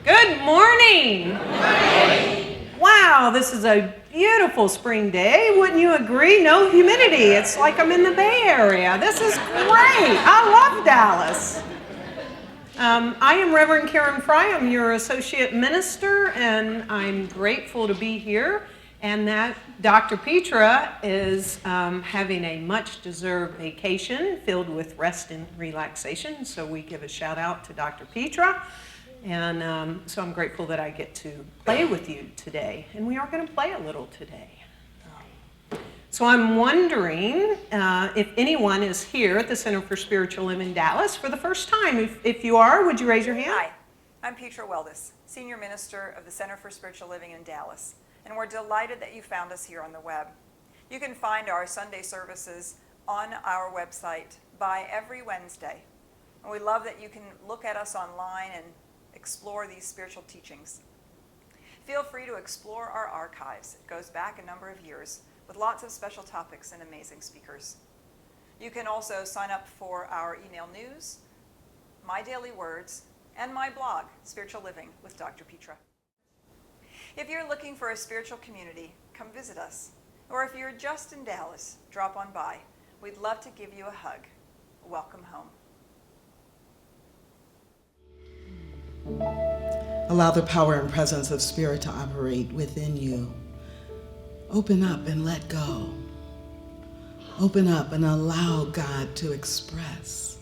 Good morning. Wow, this is a beautiful spring day. Wouldn't you agree? No humidity. It's like I'm in the Bay Area. This is great. I love Dallas. I am Reverend Karen Fry. I'm your associate minister, and I'm grateful to be here. And that Dr. Petra is having a much-deserved vacation filled with rest and relaxation. So we give a shout out to Dr. Petra. And so I'm grateful that I get to play with you today. And we are going to play a little today. So I'm wondering if anyone is here at the Center for Spiritual Living Dallas for the first time. If you are, would you raise your hand? Hi, I'm Petra Weldis, Senior Minister of the Center for Spiritual Living in Dallas. And we're delighted that you found us here on the web. You can find our Sunday services on our website by every Wednesday. And we love that you can look at us online and explore these spiritual teachings. Feel free to explore our archives. It goes back a number of years with lots of special topics and amazing speakers. You can also sign up for our email news, My Daily Words, and my blog, Spiritual Living with Dr. Petra. If you're looking for a spiritual community, come visit us. Or if you're just in Dallas, drop on by. We'd love to give you a hug. Welcome home. Allow the power and presence of Spirit to operate within you. Open up and let go. Open up and allow God to express.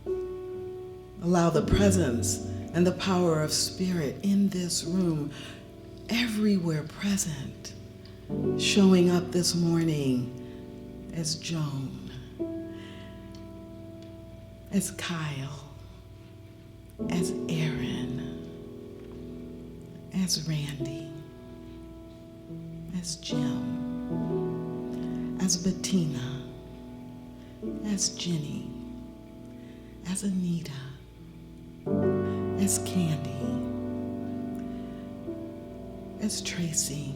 Allow the presence and the power of Spirit in this room, everywhere present, showing up this morning as Joan, as Kyle, as Aaron, as Randy, as Jim, as Bettina, as Jenny, as Anita, as Candy, as Tracy.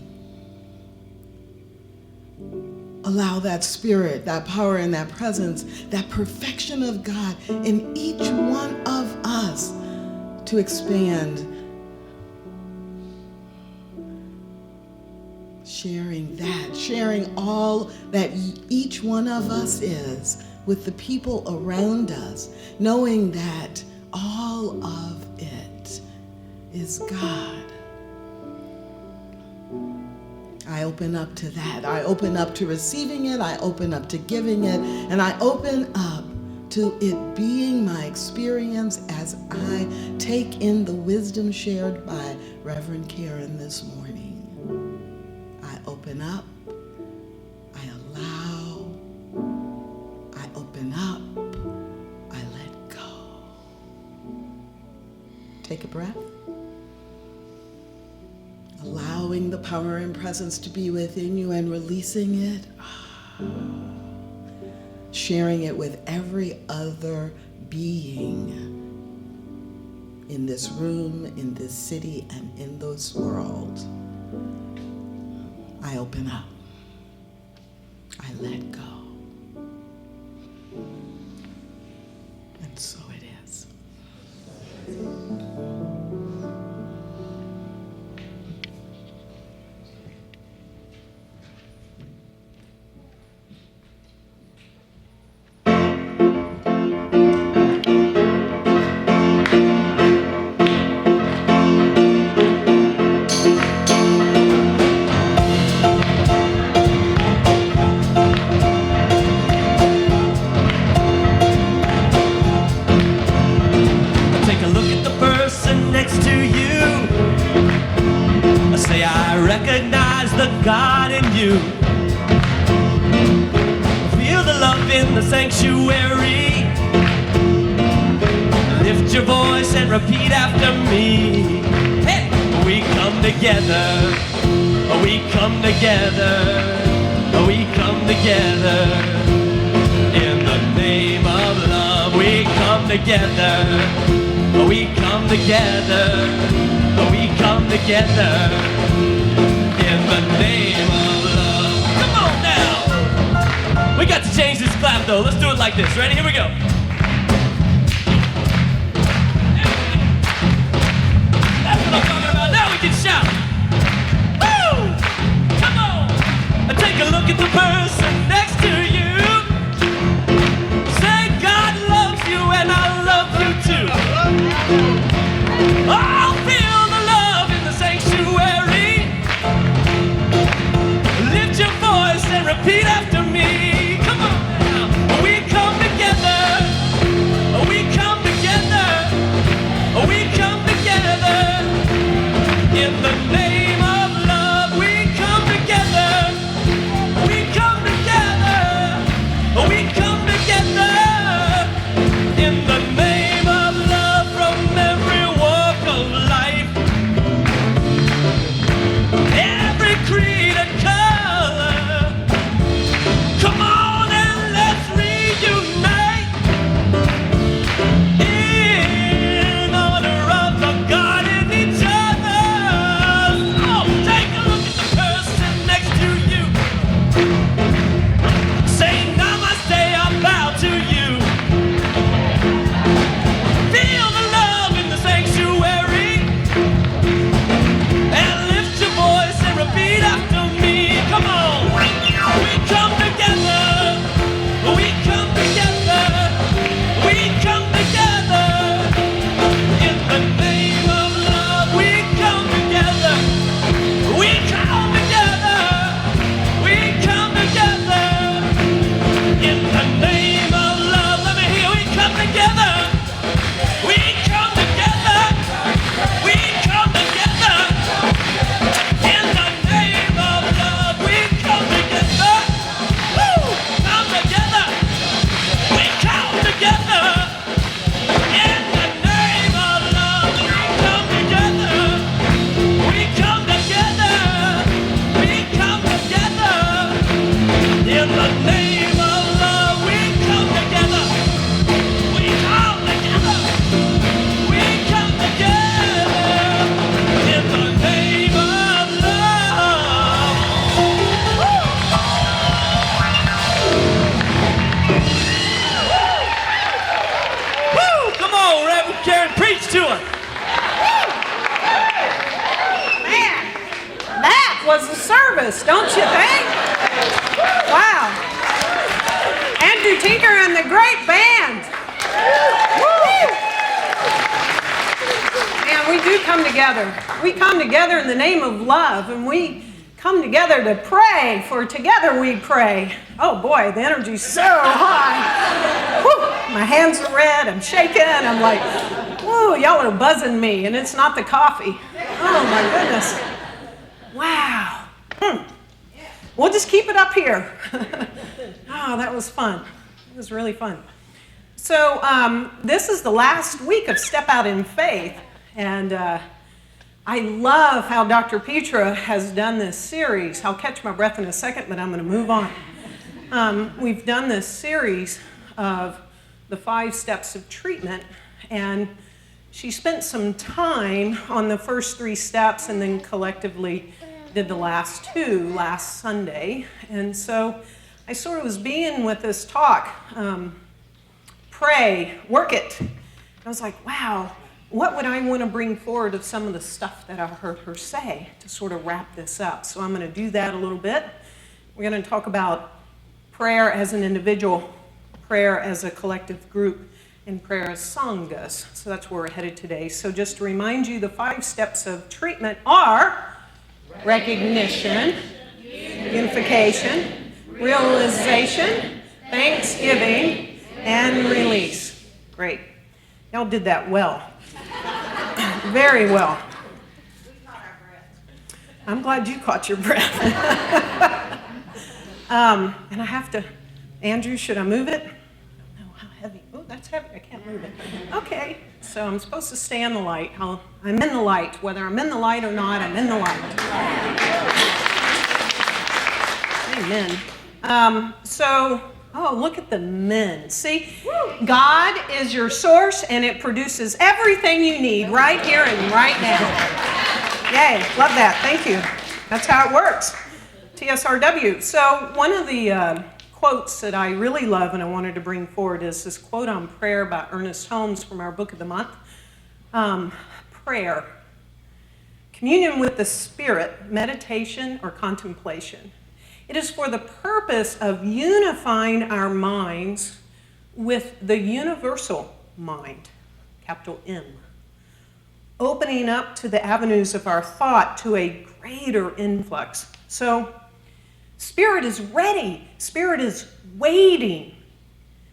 Allow that Spirit, that power, and that presence, that perfection of God in each one of us to expand, sharing all that each one of us is with the people around us, knowing that all of it is God. I open up to that. I open up to receiving it. I open up to giving it. And I open up to it being my experience as I take in the wisdom shared by Reverend Karen this morning. I open up. I allow. I open up. I let go. Take a breath. Allowing the power and presence to be within you and releasing it. Sharing it with every other being in this room, in this city, and in this world. I open up. I let go. And so it is. God in you. Feel the love in the sanctuary. Lift your voice and repeat after me. Hey! We come together. We come together. We come together. In the name of love, we come together. We come together. We come together. In the name of love. Come on now. We got to change this clap though. Let's do it like this. Ready? Here we go. Oh, feel the love in the sanctuary. Lift your voice and repeat after me. Come on now. We come together. We come together. We come together. In the name of love, we come together. We come together. We come together. In the name of love from every walk of life. Every creed and color. Come on and let's reunite in honor of the God in each other. Oh, take a look at the person next to you. Say namaste, I bow to you. Feel the love in the sanctuary. And lift your voice and repeat after me. Come on. We come together. We come together. We come together. In the name of love, we come together. We come together. We come together. In the name of love, let me hear. We come together. We come together. We come together. In the name of love, we come together. Woo! Come together. We come together. In the name of love, we come together. We come together. We come together. In the name of love, we come together. We come together. We come together. In the name of love. Woo! Come on, Reverend Karen, preach to us. Man, that was a service, don't you think? Wow. Andrew Tinker and the great band. Woo! Man, we do come together. We come together in the name of love, and we come together to pray, for together we pray. Oh boy, the energy's so high. Woo! My hands are red, I'm shaking, I'm like, woo, y'all are buzzing me, and it's not the coffee. Oh my goodness. Wow. We'll just keep it up here. Oh, that was fun. It was really fun. So this is the last week of Step Out in Faith, and I love how Dr. Petra has done this series. I'll catch my breath in a second, but I'm going to move on. We've done this series of the 5 steps of treatment, and she spent some time on the first 3 steps and then collectively did the last 2 last Sunday. And so I sort of was being with this talk, pray, work it. I was like, wow, what would I want to bring forward of some of the stuff that I heard her say to sort of wrap this up? So I'm going to do that a little bit. We're going to talk about prayer as an individual, prayer as a collective group, and prayer as sanghas. So that's where we're headed today. So just to remind you, the 5 steps of treatment are recognition, unification, realization, thanksgiving, and release. Great. Y'all did that well. Very well. I'm glad you caught your breath. And I have to, Andrew, should I move it? No, how heavy? Oh, that's heavy. I can't move it. Okay, so I'm supposed to stay in the light. I'm in the light. Whether I'm in the light or not, I'm in the light. Amen. Oh, look at the men. See, God is your source, and it produces everything you need right here and right now. Yay, love that. Thank you. That's how it works. TSRW. So one of the quotes that I really love and I wanted to bring forward is this quote on prayer by Ernest Holmes from our book of the month. Prayer. Communion with the Spirit, meditation, or contemplation. It is for the purpose of unifying our minds with the universal mind, capital M. opening up to the avenues of our thought to a greater influx. So Spirit is ready. Spirit is waiting.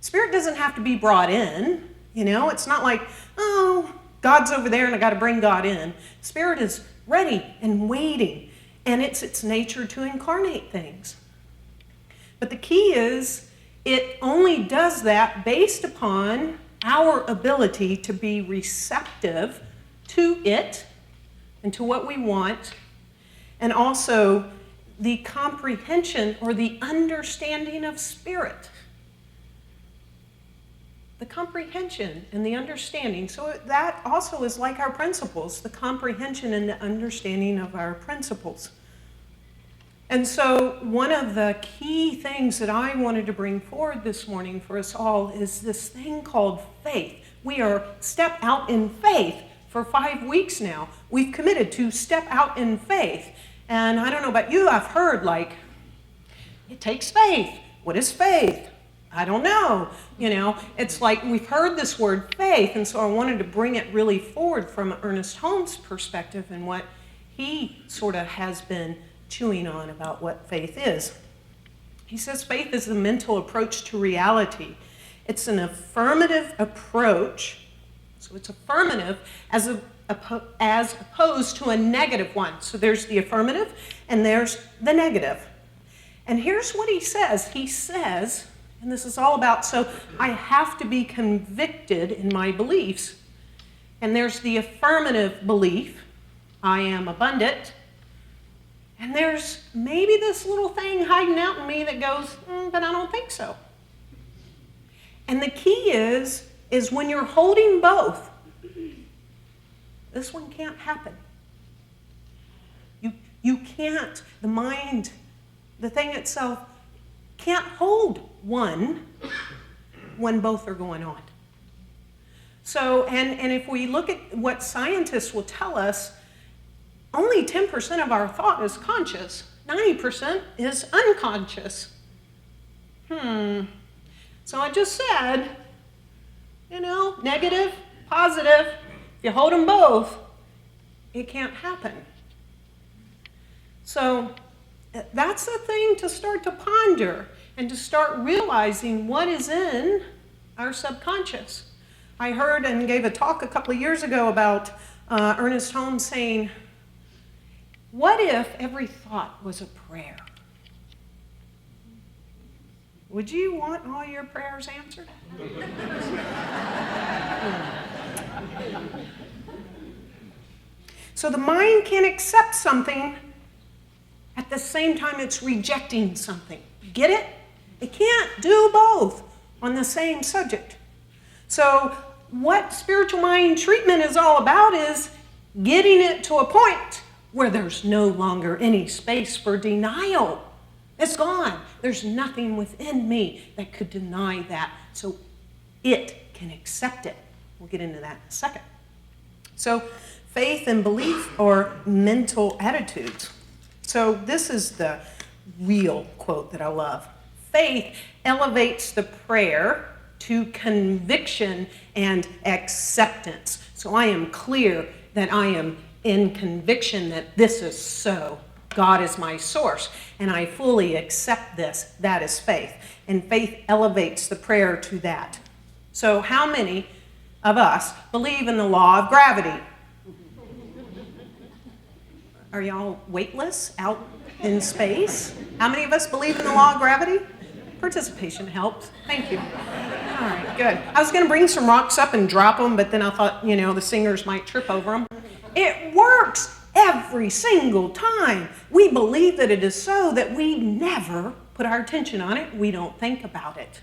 Spirit doesn't have to be brought in. It's not like, oh, God's over there and I got to bring God in. Spirit is ready and waiting, and it's its nature to incarnate things. But the key is it only does that based upon our ability to be receptive to it and to what we want, and also the comprehension or the understanding of Spirit. The comprehension and the understanding. So that also is like our principles, the comprehension and the understanding of our principles. And so one of the key things that I wanted to bring forward this morning for us all is this thing called faith. We are step out in faith for 5 weeks now. We've committed to step out in faith. And I don't know about you, I've heard it takes faith. What is faith? I don't know. It's like we've heard this word faith, and so I wanted to bring it really forward from Ernest Holmes' perspective and what he sort of has been chewing on about what faith is. He says faith is a mental approach to reality. It's an affirmative approach. So it's affirmative as opposed to a negative one. So there's the affirmative and there's the negative. And here's what he says. He says, and this is all about, so I have to be convicted in my beliefs. And there's the affirmative belief, I am abundant. And there's maybe this little thing hiding out in me that goes, but I don't think so. And the key is when you're holding both, this one can't happen. You can't, the mind, the thing itself, can't hold one when both are going on. So, and if we look at what scientists will tell us, only 10% of our thought is conscious. 90% is unconscious. So I just said, negative, positive, if you hold them both, it can't happen. So that's the thing to start to ponder and to start realizing what is in our subconscious. I heard and gave a talk a couple of years ago about Ernest Holmes saying, what if every thought was a prayer? Would you want all your prayers answered? So the mind can accept something at the same time it's rejecting something. Get it? It can't do both on the same subject. So what spiritual mind treatment is all about is getting it to a point where there's no longer any space for denial. It's gone. There's nothing within me that could deny that. So it can accept it. We'll get into that in a second. So faith and belief are mental attitudes. So this is the real quote that I love. Faith elevates the prayer to conviction and acceptance. So I am clear that I am in conviction that this is so. God is my source, and I fully accept this. That is faith. And faith elevates the prayer to that. So how many of us believe in the law of gravity? Are y'all weightless out in space? How many of us believe in the law of gravity? Participation helps. Thank you. All right, good. I was going to bring some rocks up and drop them, but then I thought, the singers might trip over them. It works every single time. We believe that it is so that we never put our attention on it. We don't think about it.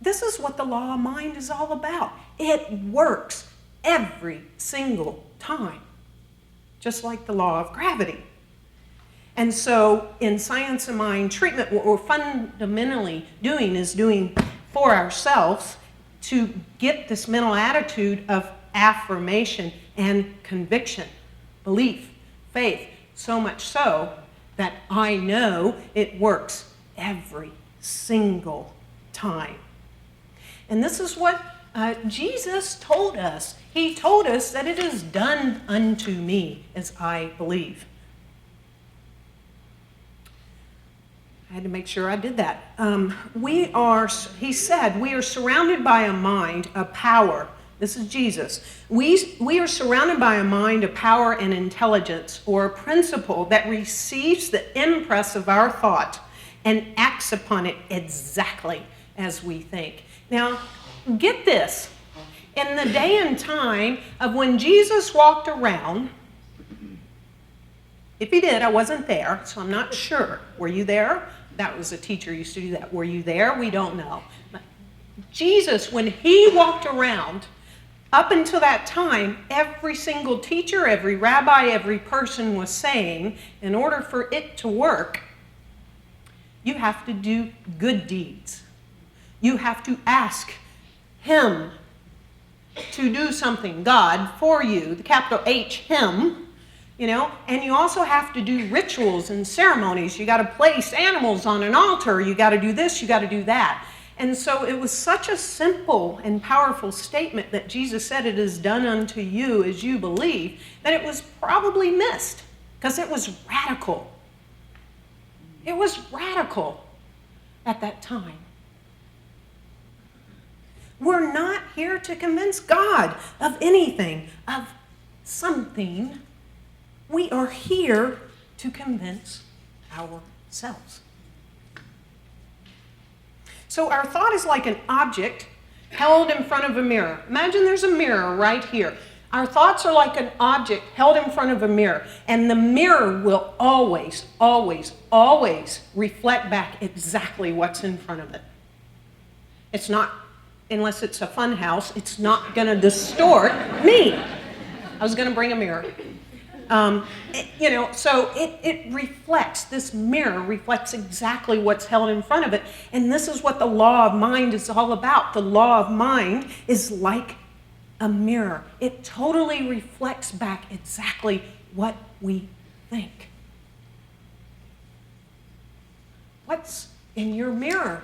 This is what the law of mind is all about. It works every single time, just like the law of gravity. And so in science of mind treatment, what we're fundamentally doing is doing for ourselves to get this mental attitude of affirmation and conviction, belief, faith, so much so that I know it works every single time. And this is what Jesus told us, he told us that it is done unto me as I believe. I had to make sure I did that. He said, we are surrounded by a mind, a power. This is Jesus. We are surrounded by a mind, a power, and intelligence, or a principle that receives the impress of our thought and acts upon it exactly as we think. Now, get this. In the day and time of when Jesus walked around, if he did, I wasn't there, so I'm not sure. Were you there? That was a teacher who used to do that. Were you there? We don't know. But Jesus, when he walked around, up until that time, every single teacher, every rabbi, every person was saying, in order for it to work, you have to do good deeds. You have to ask him to do something, God, for you, the capital H, him. You know, and you also have to do rituals and ceremonies. You got to place animals on an altar. You got to do this, you got to do that. And so it was such a simple and powerful statement that Jesus said, it is done unto you as you believe, that it was probably missed because it was radical. It was radical at that time. We're not here to convince God of anything, of something. We are here to convince ourselves. So our thought is like an object held in front of a mirror. Imagine there's a mirror right here. Our thoughts are like an object held in front of a mirror, and the mirror will always, always, always reflect back exactly what's in front of it. It's not, unless it's a fun house, it's not going to distort me. I was going to bring a mirror. So it reflects, this mirror reflects exactly what's held in front of it. And this is what the law of mind is all about. The law of mind is like a mirror. It totally reflects back exactly what we think. What's in your mirror?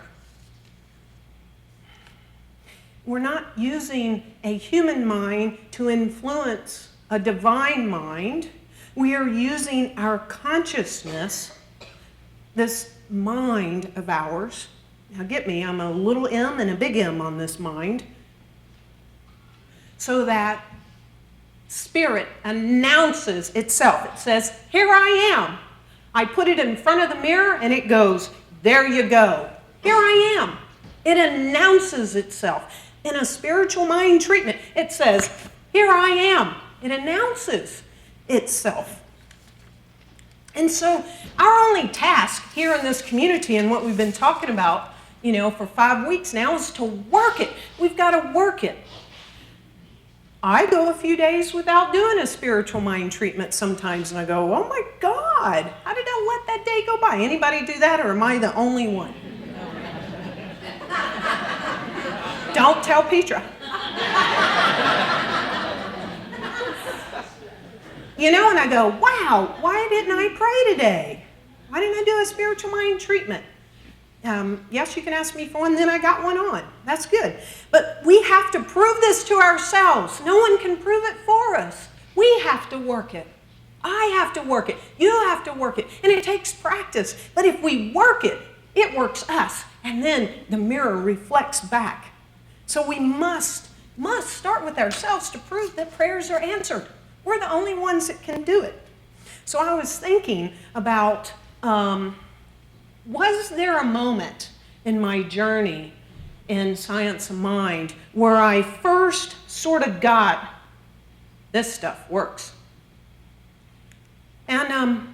We're not using a human mind to influence a divine mind. We are using our consciousness, this mind of ours. Now get me, I'm a little m and a big M on this mind. So that spirit announces itself. It says, here I am. I put it in front of the mirror and it goes, there you go. Here I am. It announces itself. In a spiritual mind treatment, it says, here I am. It announces itself. And so our only task here in this community and what we've been talking about, for 5 weeks now is to work it. We've got to work it. I go a few days without doing a spiritual mind treatment sometimes, and I go, oh my God, how did I let that day go by? Anybody do that, or am I the only one? Don't tell Petra. And I go, wow, why didn't I pray today? Why didn't I do a spiritual mind treatment? Yes, you can ask me for one, then I got one on. That's good. But we have to prove this to ourselves. No one can prove it for us. We have to work it. I have to work it. You have to work it. And it takes practice. But if we work it, it works us. And then the mirror reflects back. So we must start with ourselves to prove that prayers are answered. We're the only ones that can do it. So I was thinking about, was there a moment in my journey in Science of Mind where I first sort of got, this stuff works? And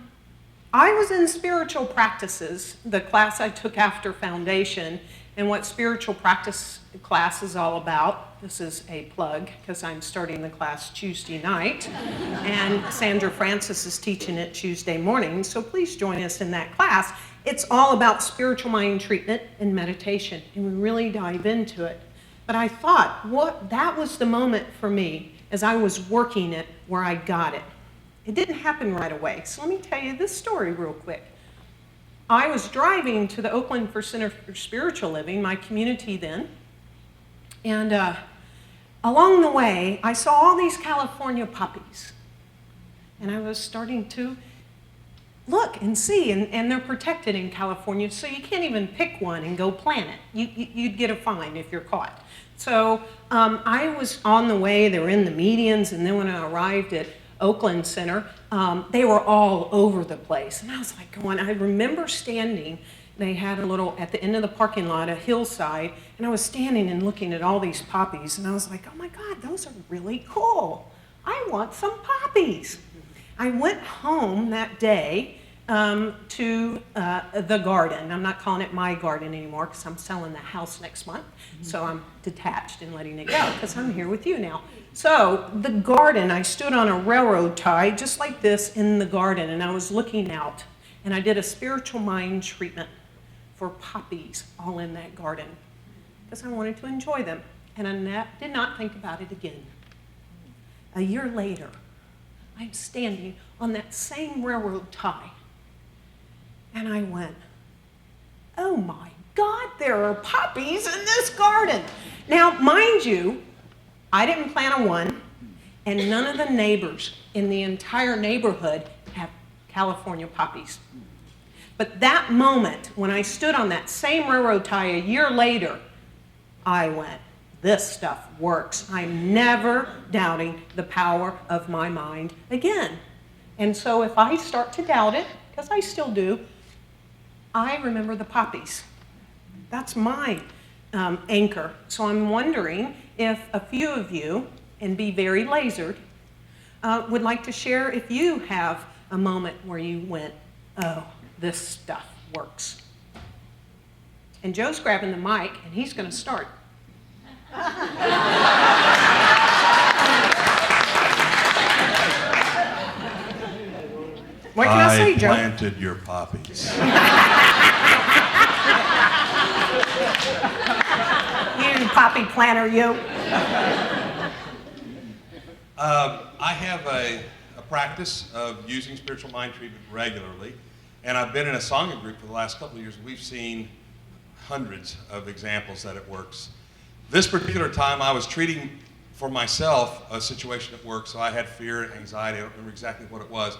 I was in spiritual practices, the class I took after Foundation, and what spiritual practice class is all about. This is a plug because I'm starting the class Tuesday night, and Sandra Francis is teaching it Tuesday morning, so please join us in that class. It's all about spiritual mind treatment and meditation, and we really dive into it. But I thought, that was the moment for me as I was working it where I got it. It didn't happen right away, so let me tell you this story real quick. I was driving to the Oakland Center for Spiritual Living, my community then, and along the way, I saw all these California poppies. And I was starting to look and see, and they're protected in California, so you can't even pick one and go plant it. You'd get a fine if you're caught. So I was on the way, they were in the medians, and then when I arrived at Oakland Center, they were all over the place. And I was like going, I remember standing, they had a little, at the end of the parking lot, a hillside, and I was standing and looking at all these poppies, and I was like, oh my God, those are really cool. I want some poppies. I went home that day to the garden. I'm not calling it my garden anymore because I'm selling the house next month. So I'm detached and letting it go because I'm here with you now. So the garden, I stood on a railroad tie just like this in the garden, and I was looking out, and I did a spiritual mind treatment for poppies all in that garden because I wanted to enjoy them. And I did not think about it again. A year later, I'm standing on that same railroad tie, and I went, oh my God, there are poppies in this garden. Now, mind you, I didn't plant a one, and none of the neighbors in the entire neighborhood have California poppies. But that moment, when I stood on that same railroad tie a year later, I went, this stuff works. I'm never doubting the power of my mind again. And so if I start to doubt it, because I still do, I remember the poppies. That's my anchor. So I'm wondering if a few of you, and be very lasered, would like to share if you have a moment where you went, oh, this stuff works. And Joe's grabbing the mic, and he's going to start. What can I say, Joe? I planted your poppies. You poppy planter, you. I have a practice of using spiritual mind treatment regularly, and I've been in a sangha group for the last couple of years. We've seen hundreds of examples that it works. This particular time, I was treating for myself a situation at work, so I had fear and anxiety. I don't remember exactly what it was,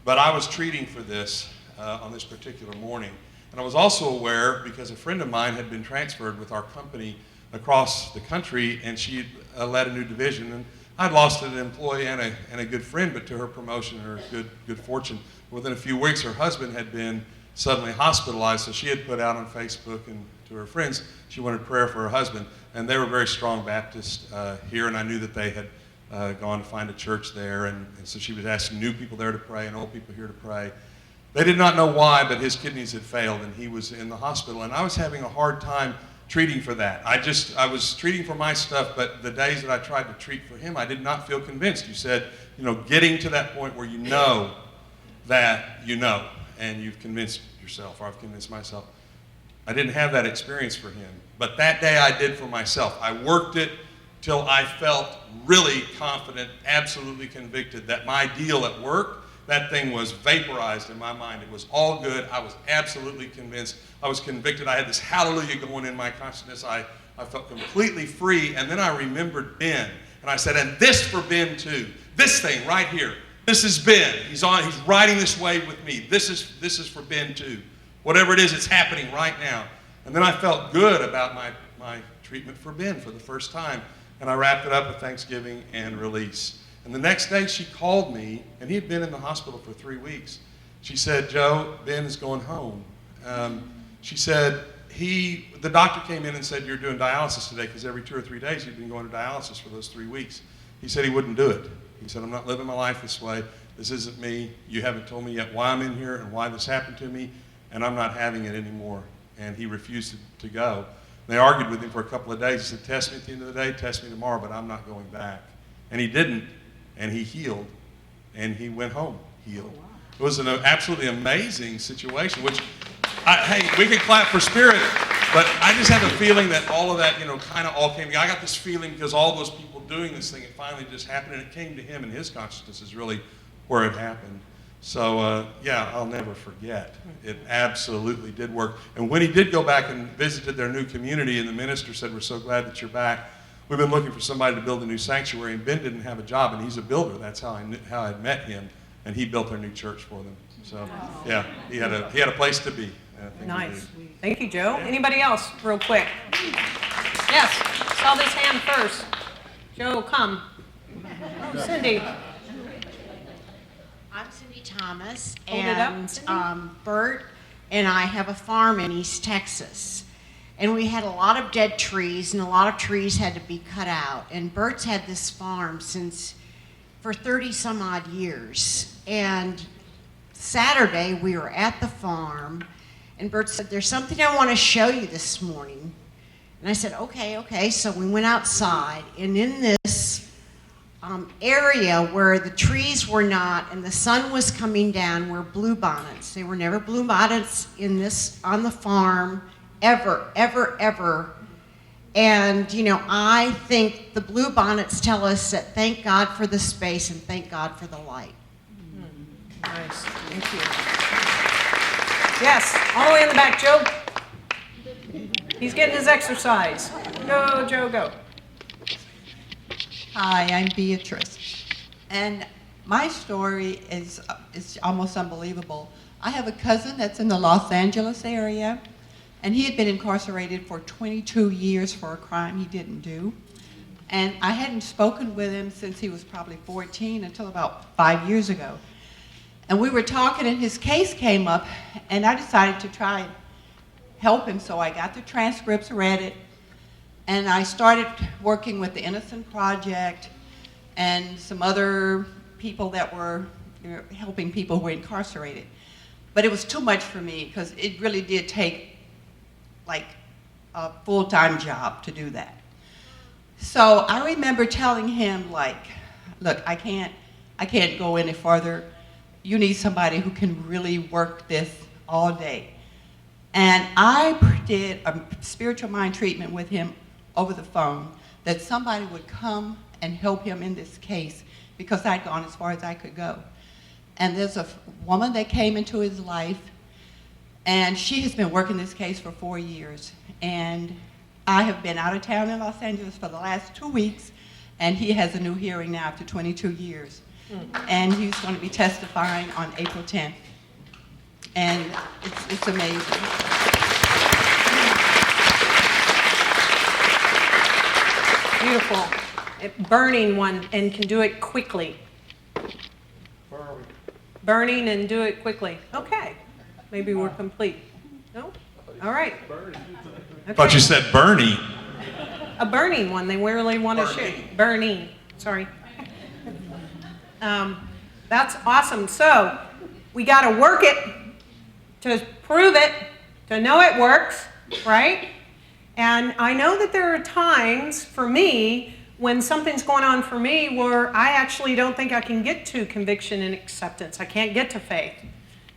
but I was treating for this on this particular morning. And I was also aware, because a friend of mine had been transferred with our company across the country, and she led a new division. And I'd lost an employee and a good friend, but to her promotion and her good fortune, within a few weeks, her husband had been suddenly hospitalized. So she had put out on Facebook and to her friends, she wanted prayer for her husband. And they were very strong Baptists here, and I knew that they had gone to find a church there. And so she was asking new people there to pray and old people here to pray. They did not know why, but his kidneys had failed, and he was in the hospital. And I was having a hard time treating for that. I was treating for my stuff, but the days that I tried to treat for him, I did not feel convinced. You said, getting to that point where you know that you know, and you've convinced yourself, or I've convinced myself. I didn't have that experience for him, but that day I did for myself. I worked it till I felt really confident, absolutely convicted that my deal at work, that thing was vaporized in my mind. It was all good. I was absolutely convinced. I was convicted. I had this hallelujah going in my consciousness. I felt completely free. And then I remembered Ben. And I said, and this for Ben too. This thing right here. This is Ben. He's riding this wave with me. This is for Ben too. Whatever it is, it's happening right now. And then I felt good about my treatment for Ben for the first time. And I wrapped it up with thanksgiving and release. And the next day she called me, and he had been in the hospital for 3 weeks. She said, Joe, Ben is going home. She said, the doctor came in and said, you're doing dialysis today, because every 2 or 3 days you've been going to dialysis for those 3 weeks. He said he wouldn't do it. He said, I'm not living my life this way. This isn't me. You haven't told me yet why I'm in here and why this happened to me, and I'm not having it anymore. And he refused to go. They argued with him for a couple of days. He said, test me at the end of the day, test me tomorrow, but I'm not going back. And he didn't. And he healed, and he went home healed. Oh, wow. It was an absolutely amazing situation, which, hey, we can clap for Spirit, but I just have a feeling that all of that, kind of all came together. I got this feeling because all those people doing this thing, it finally just happened, and it came to him, and his consciousness is really where it happened. So, yeah, I'll never forget. It absolutely did work. And when he did go back and visited their new community, and the minister said, we're so glad that you're back, we've been looking for somebody to build a new sanctuary, and Ben didn't have a job, and he's a builder. That's how I met him, and he built their new church for them. So, yeah, he had a place to be. Nice. Thank you, Joe. Anybody else, real quick? Yes, saw this hand first. Joe, come. Oh, Cindy. I'm Cindy Thomas, Hold it up, and Cindy. Bert and I have a farm in East Texas. And we had a lot of dead trees, and a lot of trees had to be cut out. And Bert's had this farm for 30 some odd years. And Saturday, we were at the farm, and Bert said, "There's something I want to show you this morning." And I said, okay. So we went outside, and in this area where the trees were not and the sun was coming down were bluebonnets. There were never bluebonnets on the farm, ever. And, you know, I think the bluebonnets tell us that thank God for the space and thank God for the light. Nice. Thank you. Yes, all the way in the back, Joe. He's getting his exercise. Go, Joe, go. Hi, I'm Beatrice, and my story is almost unbelievable. I have a cousin that's in the Los Angeles area, and he had been incarcerated for 22 years for a crime he didn't do. And I hadn't spoken with him since he was probably 14 until about 5 years ago. And we were talking, and his case came up, and I decided to try and help him, so I got the transcripts, read it, and I started working with the Innocent Project and some other people that were helping people who were incarcerated. But it was too much for me because it really did take like a full-time job to do that. So I remember telling him, like, look, I can't go any further. You need somebody who can really work this all day. And I did a spiritual mind treatment with him over the phone, that somebody would come and help him in this case because I'd gone as far as I could go. And there's a woman that came into his life, and she has been working this case for 4 years. And I have been out of town in Los Angeles for the last 2 weeks, and he has a new hearing now after 22 years. And he's going to be testifying on April 10th. And it's amazing. Beautiful. Burning one, and can do it quickly. Burning and do it quickly. Okay. Maybe we're complete. No? All right. I thought you said Bernie. A burning one. They really want to shoot. Burning. Sorry. That's awesome. So we got to work it to prove it, to know it works, right? And I know that there are times for me when something's going on for me where I actually don't think I can get to conviction and acceptance. I can't get to faith.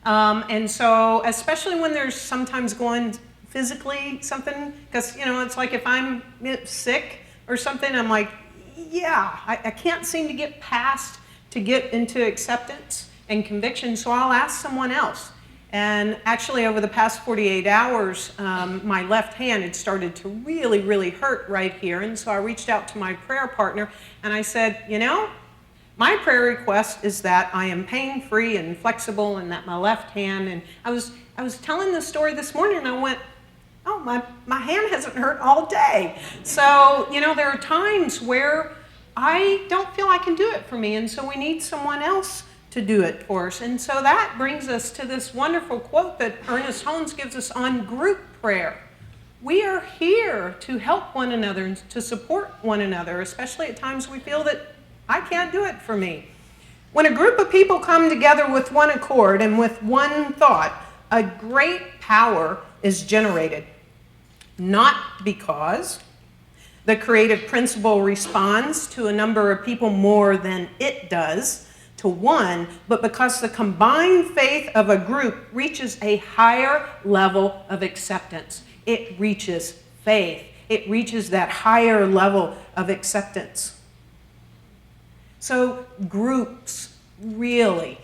And so, especially when there's sometimes going physically something, because, you know, it's like if I'm sick or something, I'm like, yeah, I can't seem to get past to get into acceptance and conviction, so I'll ask someone else. And actually, over the past 48 hours, my left hand had started to really hurt right here. And so I reached out to my prayer partner, and I said, you know, my prayer request is that I am pain-free and flexible, and that my left hand, and I was telling this story this morning, and I went, oh, my hand hasn't hurt all day. So, you know, there are times where I don't feel I can do it for me, and so we need someone else to do it for us. And so that brings us to this wonderful quote that Ernest Holmes gives us on group prayer. We are here to help one another and to support one another, especially at times we feel that I can't do it for me. When a group of people come together with one accord and with one thought, a great power is generated. Not because the creative principle responds to a number of people more than it does to one, but because the combined faith of a group reaches a higher level of acceptance. It reaches faith. It reaches that higher level of acceptance. So groups really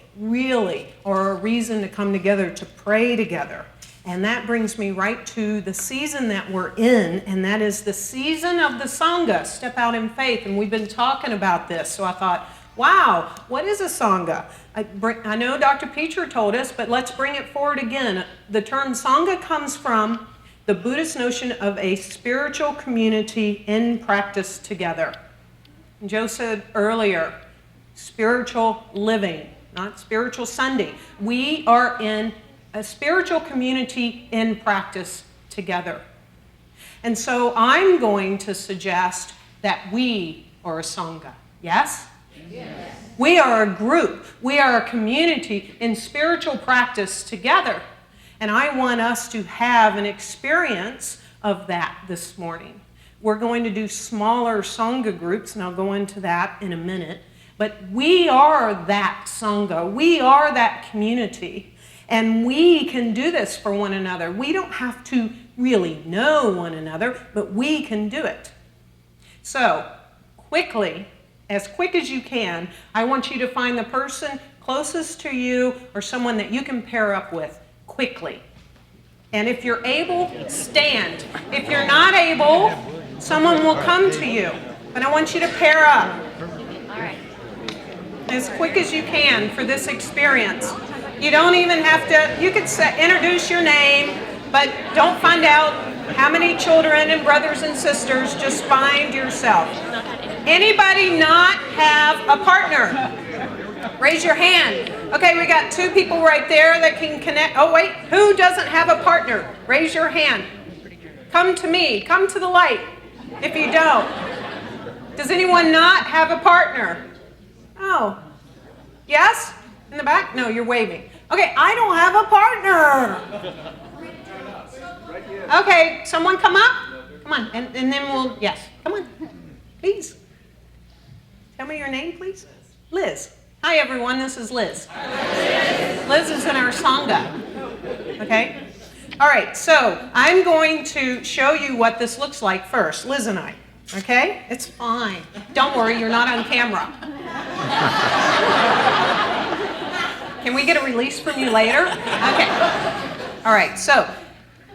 are a reason to come together, to pray together. And that brings me right to the season that we're in, and that is the season of the Sangha, Step Out in Faith. And we've been talking about this, so I thought, wow, what is a Sangha? I know Dr. Peacher told us, but let's bring it forward again. The term Sangha comes from the Buddhist notion of a spiritual community in practice together. And Joe said earlier, spiritual living, not spiritual Sunday. We are in a spiritual community in practice together. And so I'm going to suggest that we are a Sangha. Yes? Yes. We are a group. We are a community in spiritual practice together. And I want us to have an experience of that this morning. We're going to do smaller Sangha groups, and I'll go into that in a minute. But we are that Sangha. We are that community. And we can do this for one another. We don't have to really know one another, but we can do it. So, quickly, as quick as you can, I want you to find the person closest to you or someone that you can pair up with quickly. And if you're able, stand. If you're not able, someone will come to you. But I want you to pair up. All right. As quick as you can for this experience. You don't even have to, you could introduce your name, but don't find out how many children and brothers and sisters, just find yourself. Anybody not have a partner? Raise your hand. Okay, we got 2 people right there that can connect. Oh wait, who doesn't have a partner? Raise your hand. Come to me, come to the light if you don't. Does anyone not have a partner? Oh, yes? In the back? No, you're waving. Okay, I don't have a partner. Okay, someone come up. Come on, and then we'll, yes, come on, please. Tell me your name, please. Liz. Hi, everyone, this is Liz. Liz is in our Sangha, okay? All right, so I'm going to show you what this looks like first, Liz and I, okay? It's fine. Don't worry, you're not on camera. Can we get a release from you later? Okay. All right, so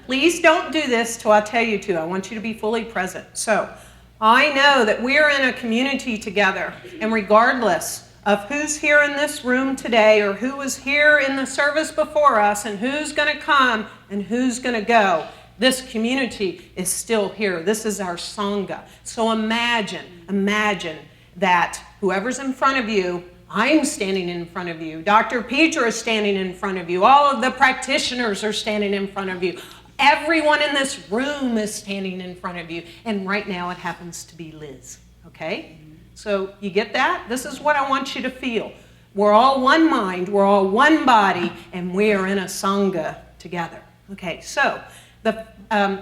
please don't do this till I tell you to. I want you to be fully present. So I know that we're in a community together, and regardless of who's here in this room today or who was here in the service before us and who's going to come and who's going to go, this community is still here. This is our Sangha. So imagine that whoever's in front of you, I'm standing in front of you. Dr. Peter is standing in front of you. All of the practitioners are standing in front of you. Everyone in this room is standing in front of you. And right now it happens to be Liz. Okay? So you get that? This is what I want you to feel. We're all one mind, we're all one body, and we are in a Sangha together. Okay, so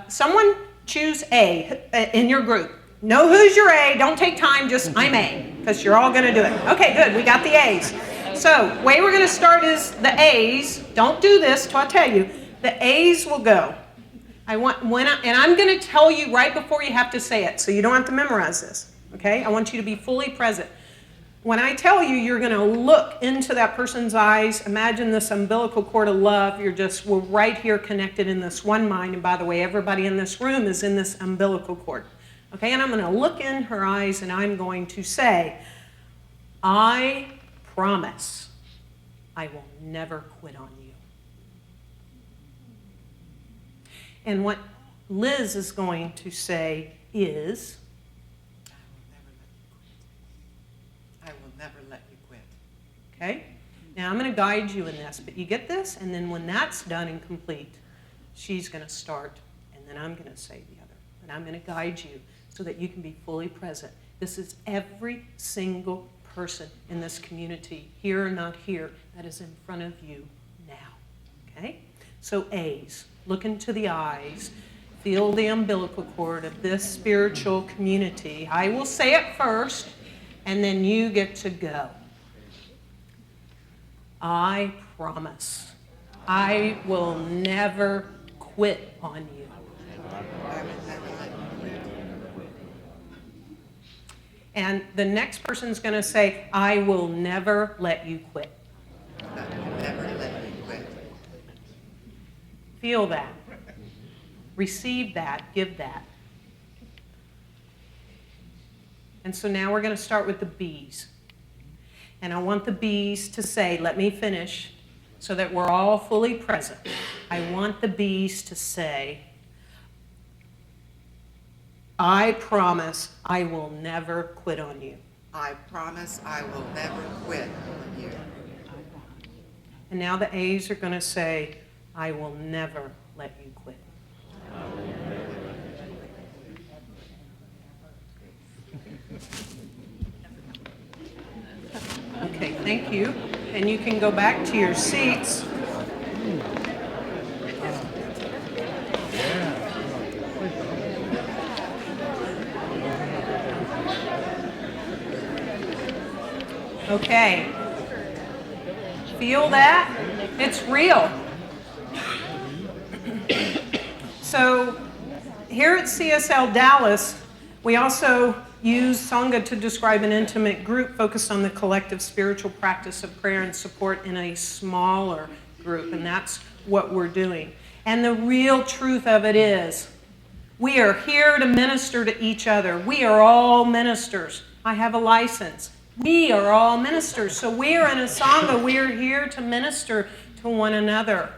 someone choose A in your group. Know who's your A. Don't take time, just I'm A, because you're all going to do it. Okay, good. We got the A's. So the way we're going to start is the A's. Don't do this till I tell you. The A's will go. And I'm going to tell you right before you have to say it, so you don't have to memorize this. Okay? I want you to be fully present. When I tell you, you're going to look into that person's eyes. Imagine this umbilical cord of love. We're right here connected in this one mind. And by the way, everybody in this room is in this umbilical cord. Okay, and I'm going to look in her eyes and I'm going to say, I promise I will never quit on you. And what Liz is going to say is, I will never let you quit. Okay? Now I'm going to guide you in this, but you get this? And then when that's done and complete, she's going to start, and then I'm going to say the other. And I'm going to guide you so that you can be fully present. This is every single person in this community, here or not here, that is in front of you now. Okay? So A's, look into the eyes, feel the umbilical cord of this spiritual community. I will say it first, and then you get to go. I promise I will never quit on you. And the next person's going to say, I will never let you quit. I will never let you quit. Feel that. Receive that. Give that. And so now we're going to start with the B's. And I want the B's to say, let me finish so that we're all fully present. I want the B's to say, I promise I will never quit on you. I promise I will never quit on you. And now the A's are going to say, I will never let you quit. Okay, thank you. And you can go back to your seats. Okay. Feel that? It's real. So here at CSLDallas, we also use Sangha to describe an intimate group focused on the collective spiritual practice of prayer and support in a smaller group, and that's what we're doing. And the real truth of it is, we are here to minister to each other. We are all ministers. I have a license. We are all ministers. So we are in a Sangha. We are here to minister to one another.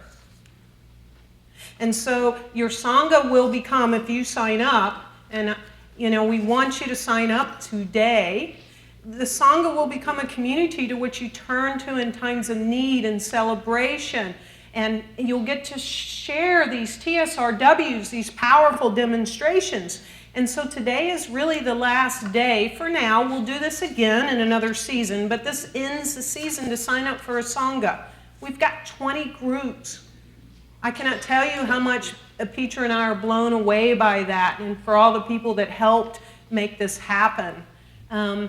And so your Sangha will become, if you sign up, and we want you to sign up today, the Sangha will become a community to which you turn to in times of need and celebration. And you'll get to share these TSRWs, these powerful demonstrations. And so today is really the last day. For now, we'll do this again in another season, but this ends the season to sign up for a Sangha. We've got 20 groups. I cannot tell you how much Peter and I are blown away by that, and for all the people that helped make this happen. And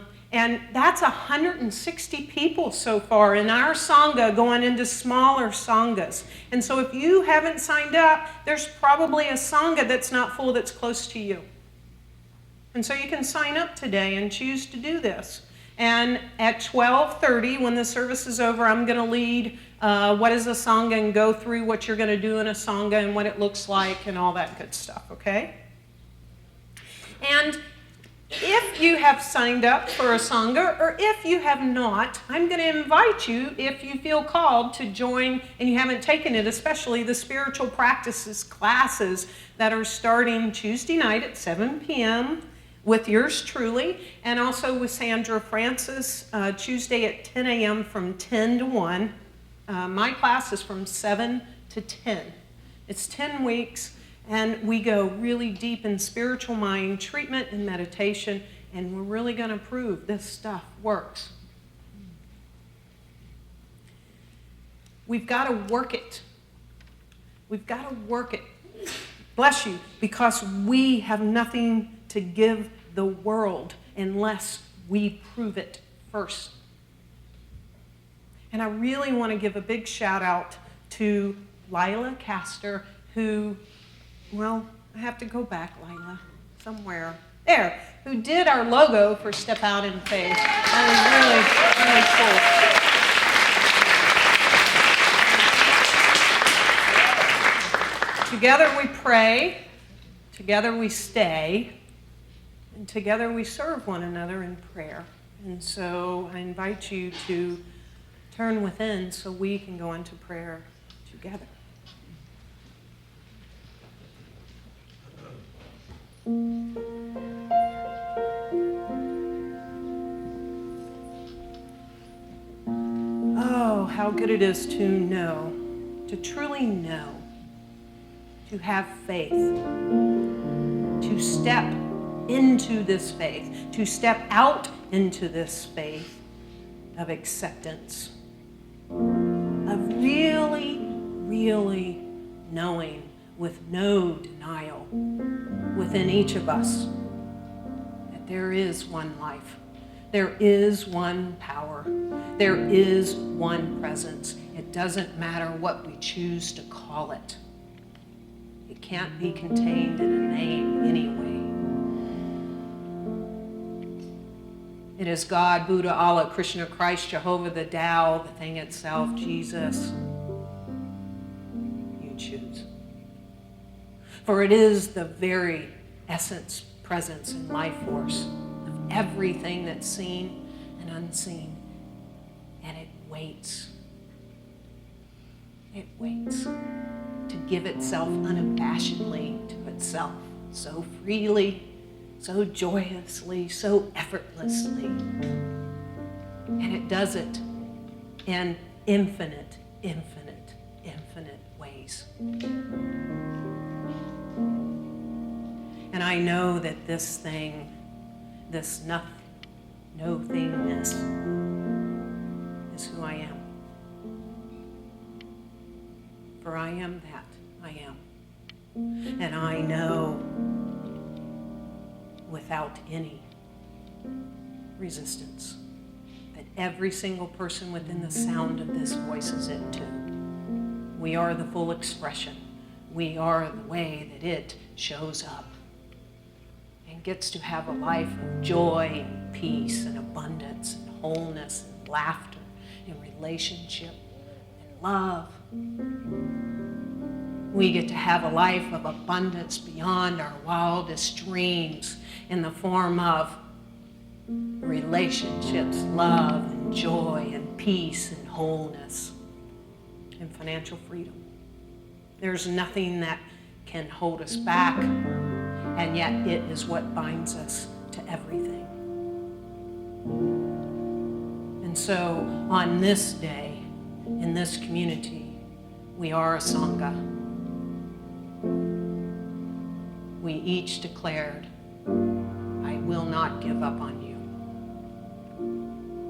that's 160 people so far in our Sangha going into smaller Sanghas. And so if you haven't signed up, there's probably a Sangha that's not full that's close to you. And so you can sign up today and choose to do this. And at 12:30, when the service is over, I'm going to lead what is a Sangha and go through what you're going to do in a Sangha and what it looks like and all that good stuff, okay? And if you have signed up for a Sangha, or if you have not, I'm going to invite you, if you feel called, to join, and you haven't taken it, especially the spiritual practices classes that are starting Tuesday night at 7 p.m., with yours truly, and also with Sandra Francis, Tuesday at 10 a.m. from 10 to 1. My class is from 7 to 10. It's 10 weeks, and we go really deep in spiritual mind treatment and meditation, and we're really going to prove this stuff works. We've got to work it. We've got to work it. Bless you, because we have nothing to give the world unless we prove it first. And I really want to give a big shout out to Lila Castor, who, well, I have to go back, Lila, somewhere. There, who did our logo for Step Out in Faith. That was really, really cool. Together we pray, together we stay, and together we serve one another in prayer. And so I invite you to turn within so we can go into prayer together. Oh, how good it is to know, to truly know, to have faith, to step into this faith, to step out into this faith of acceptance, of really, really knowing with no denial within each of us that there is one life, there is one power, there is one presence. It doesn't matter what we choose to call it. It can't be contained in a name anyway. It is God, Buddha, Allah, Krishna, Christ, Jehovah, the Tao, the thing itself, Jesus. You choose. For it is the very essence, presence, and life force of everything that's seen and unseen. And it waits. It waits to give itself unabashedly to itself, so freely, so joyously, so effortlessly. And it does it in infinite, infinite, infinite ways. And I know that this thing, this no-thingness, is who I am. For I am that I am. And I know without any resistance that every single person within the sound of this voice is it too. We are the full expression. We are the way that it shows up and gets to have a life of joy and peace and abundance and wholeness and laughter and relationship and love. We get to have a life of abundance beyond our wildest dreams in the form of relationships, love, and joy, and peace, and wholeness, and financial freedom. There's nothing that can hold us back, and yet it is what binds us to everything. And so on this day, in this community, we are a Sangha. We each declared, I will not give up on you.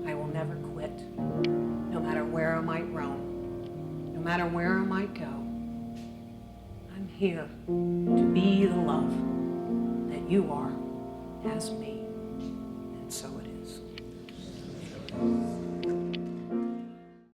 I will never quit, no matter where I might roam, no matter where I might go. I'm here to be the love that you are as me.